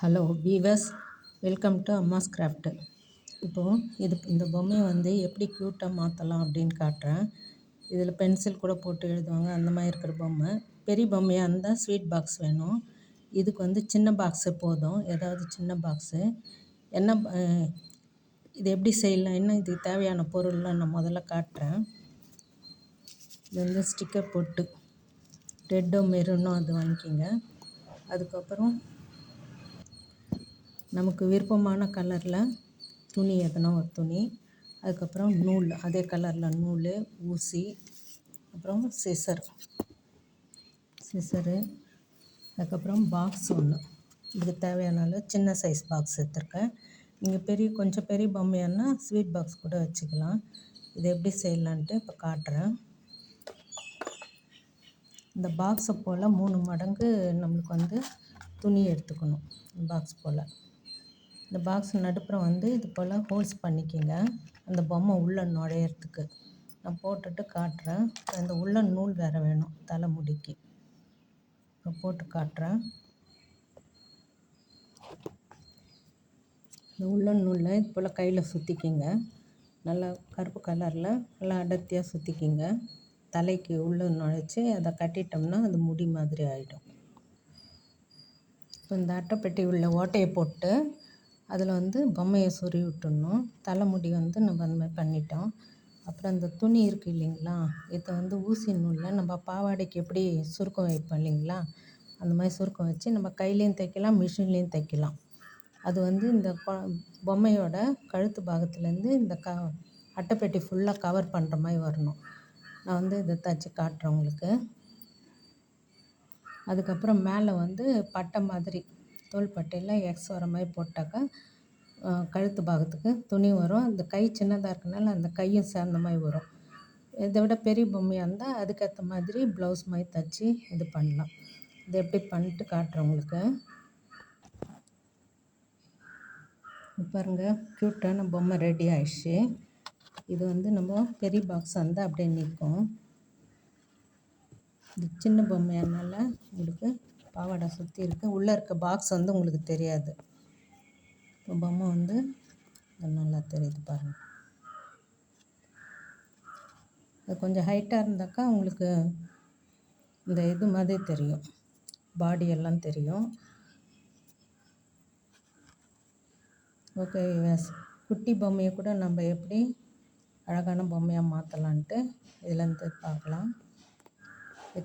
Hello viewers, welcome to Amma's craft. இப்போது இந்த பொம்மையை எப்படி க்யூட்டாக மாற்றலாம் அப்படின்னு காட்டுறேன். இதில் பென்சில் கூட போட்டு எழுதுவாங்க, அந்த மாதிரி இருக்கிற பொம்மை. பெரிய பொம்மையாக இருந்தால் ஸ்வீட் பாக்ஸ் வேணும். இதுக்கு சின்ன பாக்ஸு போதும், ஏதாவது சின்ன பாக்ஸு. என்ன இது எப்படி செய்யலாம், என்ன இதுக்கு தேவையான பொருள்லாம் நான் முதல்ல காட்டுறேன். இது ஸ்டிக்கர் போட்டு ரெட்டோ மெரூனோ அது வாங்கிக்கிங்க. அதுக்கப்புறம் நமக்கு விருப்பமான கலரில் துணி, எதனா ஒரு துணி. அதுக்கப்புறம் நூல், அதே கலரில் நூல், ஊசி, அப்புறம் சிசரு. அதுக்கப்புறம் பாக்ஸ் ஒன்று, இதுக்கு தேவையான சின்ன சைஸ் பாக்ஸ் எடுத்துருக்கேன். நீங்கள் கொஞ்சம் பெரிய பொம்மையானா ஸ்வீட் பாக்ஸ் கூட வச்சுக்கலாம். இது எப்படி செய்யலான்ட்டு இப்போ காட்டுறேன். இந்த பாக்ஸை போல் 3 மடங்கு நம்மளுக்கு துணி எடுத்துக்கணும். பாக்ஸ் போல் இந்த பாக்ஸ் நடுப்புறம் இது போல் ஹோல்ஸ் பண்ணிக்கிங்க, அந்த பொம்மை உள்ளே நுழையிறதுக்கு. நான் போட்டுட்டு காட்டுறேன். அந்த உள்ள நூல் வேறு வேணும் தலைமுடிக்கு. இப்போ போட்டு காட்டுறேன். இந்த உள்ள நூலில் இது போல் கையில் சுற்றிக்கிங்க. நல்லா கருப்பு கலரில் நல்லா அடர்த்தியாக சுற்றிக்கிங்க. தலைக்கு உள்ளே நுழைச்சி அதை கட்டிட்டோம்னா அது முடி மாதிரி ஆகிடும். இப்போ இந்த அட்டைப்பெட்டி உள்ள ஓட்டையை போட்டு அதில் பொம்மையை சொருவி விட்டுடணும். தலைமுடி நம்ம அந்த மாதிரி பண்ணிட்டோம். அப்புறம் இந்த துணி இருக்குது இல்லைங்களா, இதை ஊசி நூலில் நம்ம பாவாடைக்கு எப்படி சுருக்கம் வைப்போம் இல்லைங்களா, அந்த மாதிரி சுருக்கம் வச்சு நம்ம கையிலையும் தைக்கலாம், மிஷின்லேயும் தைக்கலாம். அது இந்த பொம்மையோட கழுத்து பாகத்துலேருந்து இந்த அட்டைப்பெட்டி ஃபுல்லாக கவர் பண்ணுற மாதிரி வரணும். நான் இதை தைச்சி காட்டுறேன் உங்களுக்கு. அதுக்கப்புறம் மேலே பட்டை மாதிரி தோள்பட்டையில் எக்ஸ் வர மாதிரி போட்டாக்கா கழுத்து பாகத்துக்கு துணி வரும். அந்த கை சின்னதாக இருக்கனால அந்த கையும் சேர்ந்த மாதிரி வரும். இதை விட பெரிய பொம்மையாக இருந்தால் அதுக்கேற்ற மாதிரி ப்ளவுஸ் மாதிரி தைச்சி இது பண்ணலாம். இது எப்படி பண்ணிட்டு காட்டுறேன் உங்களுக்கு. பாருங்கள், க்யூட்டான பொம்மை ரெடி ஆயிடுச்சு. இது நம்ம பெரிய பாக்ஸ் அப்படியே நிற்கும். இது சின்ன பொம்மையானால உங்களுக்கு பாவாடை சுற்றி இருக்குது, உள்ளே இருக்க பாக்ஸ் உங்களுக்கு தெரியாது. இப்போ பொம்மை நல்லா தெரியுது பாருங்கள். அது கொஞ்சம் ஹைட்டாக இருந்தாக்கா உங்களுக்கு இந்த இது மாதிரி தெரியும், பாடி எல்லாம் தெரியும். ஓகே, குட்டி பொம்மையை கூட நம்ம எப்படி அழகான பொம்மையாக மாற்றலான்ட்டு இதுலேருந்து பார்க்கலாம்.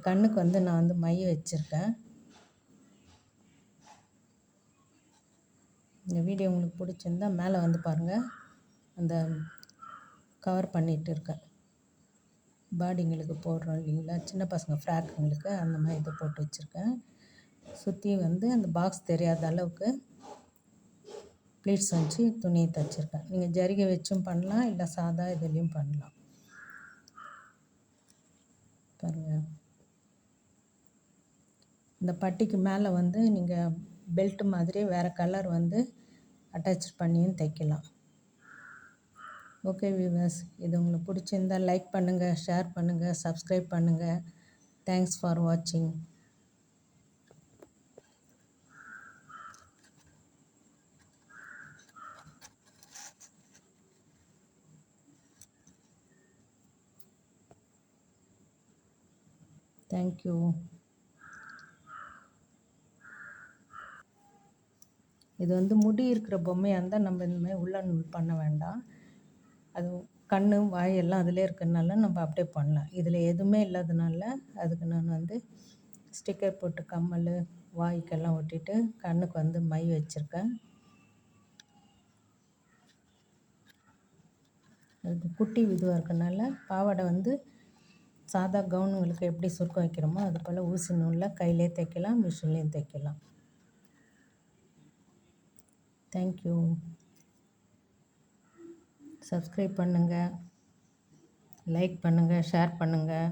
கண்ணுக்கு நான் மை வச்சுருக்கேன். இந்த வீடியோ உங்களுக்கு பிடிச்சிருந்தா மேலே பாருங்கள், அந்த கவர் பண்ணிகிட்டு இருக்கேன். பாடிங்களுக்கு போடுறோம் இல்லைங்களா, சின்ன பசங்க ஃப்ராக்குங்களுக்கு, அந்த மாதிரி இதை போட்டு வச்சுருக்கேன். சுற்றி அந்த பாக்ஸ் தெரியாத அளவுக்கு ப்ளீட்ஸ் வச்சு துணியை தைச்சிருக்கேன். நீங்கள் ஜரிகை வச்சும் பண்ணலாம், இல்லை சாதா இதுலேயும் பண்ணலாம். பாருங்கள், இந்த பட்டிக்கு மேலே நீங்கள் பெல்ட் மாதிரி வேறு கலர் அட்டாச் பண்ணியும் தைக்கலாம். ஓகே வியூவர்ஸ், இது உங்களுக்கு பிடிச்சிருந்தால் லைக் பண்ணுங்கள், ஷேர் பண்ணுங்கள், சப்ஸ்கிரைப் பண்ணுங்கள். தேங்க்ஸ் ஃபார் வாட்சிங். தேங்க்யூ. இது முடி இருக்கிற பொம்மையாக இருந்தால் நம்ம இந்த மாதிரி உள்ள நூல் பண்ண வேண்டாம். அது கண், வாய் எல்லாம் அதிலே இருக்கிறதுனால நம்ம அப்படியே பண்ணலாம். இதில் எதுவுமே இல்லாதனால அதுக்கு நான் ஸ்டிக்கர் போட்டு கம்மல் வாய்க்கெல்லாம் ஒட்டிட்டு கண்ணுக்கு மை வச்சுருக்கேன். அது குட்டி இதுவாக இருக்கனால பாவாடை சாதா கவுனுங்களுக்கு எப்படி சுருக்கம் வைக்கிறோமோ அது போல் ஊசி நூலில் கையிலே தைக்கலாம், மிஷின்லேயும் தைக்கலாம். தேங்க்யூ. சப்ஸ்கிரைப் பண்ணுங்கள், லைக் பண்ணுங்கள், ஷேர் பண்ணுங்கள்.